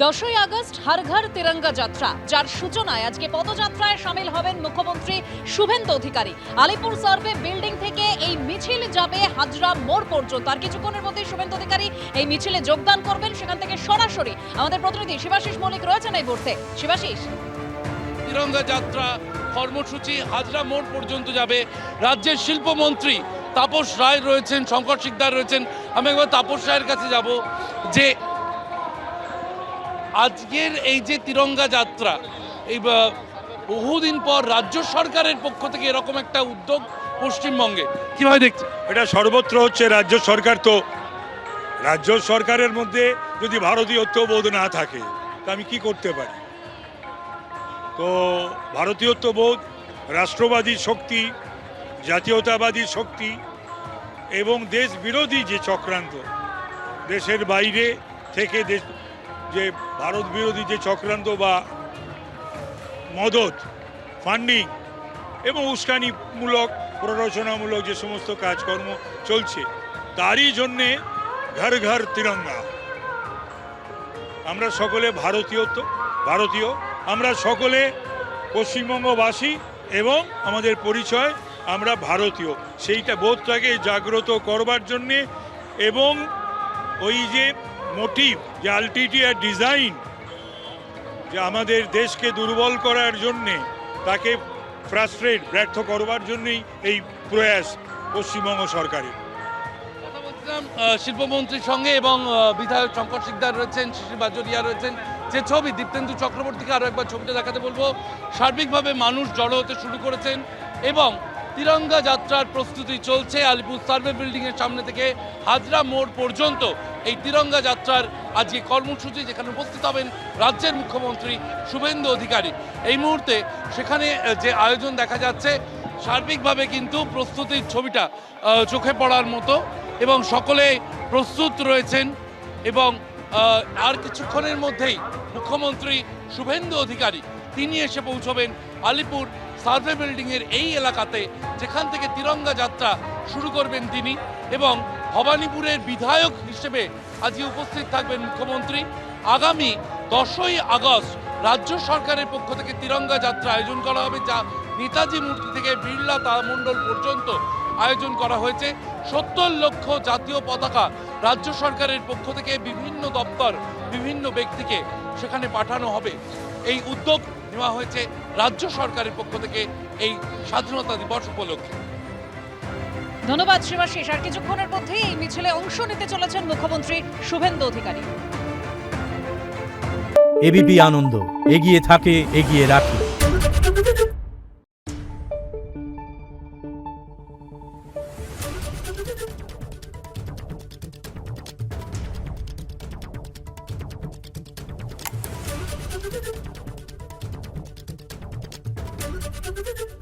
10ই August হর ঘর তিরঙ্গা যাত্রা, যার সূচনায় আজকে পদযাত্রায় সামিল হবেন মুখ্যমন্ত্রী শুভেন্দু অধিকারী। আলিপুর সার্ভে বিল্ডিং থেকে এই মিছিল যাবে হাজরা মোড় পর্যন্ত। আর কিছুক্ষণের মধ্যেই শুভেন্দু অধিকারী এই মিছিলে যোগদান করবেন। সেখান থেকে সরাসরি আমাদের প্রতিনিধি শিবাশিস মল্লিক রয়েছেন এই মুহূর্তে। শিবাশিস, তিরঙ্গা যাত্রা কর্মসূচি হাজরা মোড় পর্যন্ত যাবে। রাজ্যের শিল্পমন্ত্রী তাপস রায় রয়েছেন, শঙ্কর শিকদার রয়েছেন। আমি একবার তাপস রায়ের কাছে যাব যে আজকের এই যে তিরঙ্গা যাত্রা, এই বহুদিন পর রাজ্য সরকারের পক্ষ থেকে এরকম একটা উদ্যোগ পশ্চিমবঙ্গে কিভাবে দেখছে? এটা সর্বত্র হচ্ছে। রাজ্য সরকার তো, রাজ্য সরকারের মধ্যে যদি ভারতীয়ত্ববোধ না থাকে তা আমি কি করতে পারি? তো ভারতীয়ত্ববোধ, রাষ্ট্রবাদী শক্তি, জাতীয়তাবাদী শক্তি এবং দেশ বিরোধী যে চক্রান্ত, দেশের বাইরে থেকে দেশ যে ভারত বিরোধী যে চক্রান্ত বা মদত, ফান্ডিং এবং উস্কানিমূলক প্ররোচনামূলক যে সমস্ত কাজকর্ম চলছে, তারই জন্যে ঘর ঘর তিরঙ্গা। আমরা সকলে ভারতীয়, আমরা সকলে পশ্চিমবঙ্গবাসী এবং আমাদের পরিচয় আমরা ভারতীয়, সেইটা বোধটাকে জাগ্রত করবার জন্যে এবং ওই যে মোটিভ, যে আলটিটিয়ার ডিজাইন, যে আমাদের দেশকে দুর্বল করার জন্যে, তাকে ব্যর্থ করবার জন্যই এই প্রয়াস পশ্চিমবঙ্গ সরকারের। কথা বলছিলাম শিল্পমন্ত্রীর সঙ্গে এবং বিধায়ক শঙ্কর শিকদার রয়েছেন, শিশির বাজরিয়া রয়েছেন। যে ছবি, দীপ্তেন্দু চক্রবর্তীকে আরও একবার ছবিটা দেখাতে বলবো। সার্বিকভাবে মানুষ জড়ো হতে শুরু করেছেন এবং তিরঙ্গা যাত্রার প্রস্তুতি চলছে। আলিপুর সার্ভে বিল্ডিংয়ের সামনে থেকে হাজরা মোড় পর্যন্ত এই তিরঙ্গা যাত্রার আজকে কর্মসূচি, যেখানে উপস্থিত হবেন রাজ্যের মুখ্যমন্ত্রী শুভেন্দু অধিকারী। এই মুহূর্তে সেখানে যে আয়োজন দেখা যাচ্ছে, সার্বিকভাবে কিন্তু প্রস্তুতির ছবিটা চোখে পড়ার মতো এবং সকলে প্রস্তুত রয়েছেন। এবং আর কিছুক্ষণের মধ্যেই মুখ্যমন্ত্রী শুভেন্দু অধিকারী তিনি এসে পৌঁছবেন আলিপুর সার্ভে বিল্ডিংয়ের এই এলাকাতে, যেখান থেকে তিরঙ্গা যাত্রা শুরু করবেন তিনি। এবং ভবানীপুরের বিধায়ক হিসেবে আজকে উপস্থিত থাকবেন মুখ্যমন্ত্রী। আগামী 10ই আগস্ট রাজ্য সরকারের পক্ষ থেকে তিরঙ্গা যাত্রা আয়োজন করা হবে, যা নেতাজি মূর্তি থেকে বিড়লা তারামণ্ডল পর্যন্ত আয়োজন করা হয়েছে। 70 লক্ষ জাতীয় পতাকা রাজ্য সরকারের পক্ষ থেকে বিভিন্ন দপ্তর, বিভিন্ন ব্যক্তিকে সেখানে পাঠানো হবে। এই উদ্যোগ নেওয়া হয়েছে রাজ্য সরকারের পক্ষ থেকে এই স্বাধীনতা দিবস উপলক্ষে। ধন্যবাদ শিবাশিস। আর কিছুক্ষণের মধ্যেই এই মিছিলে অংশ নিতে চলেছেন মুখ্যমন্ত্রী শুভেন্দু অধিকারী। এবিপি আনন্দ, এগিয়ে থাকে, এগিয়ে রাখে। Thank you.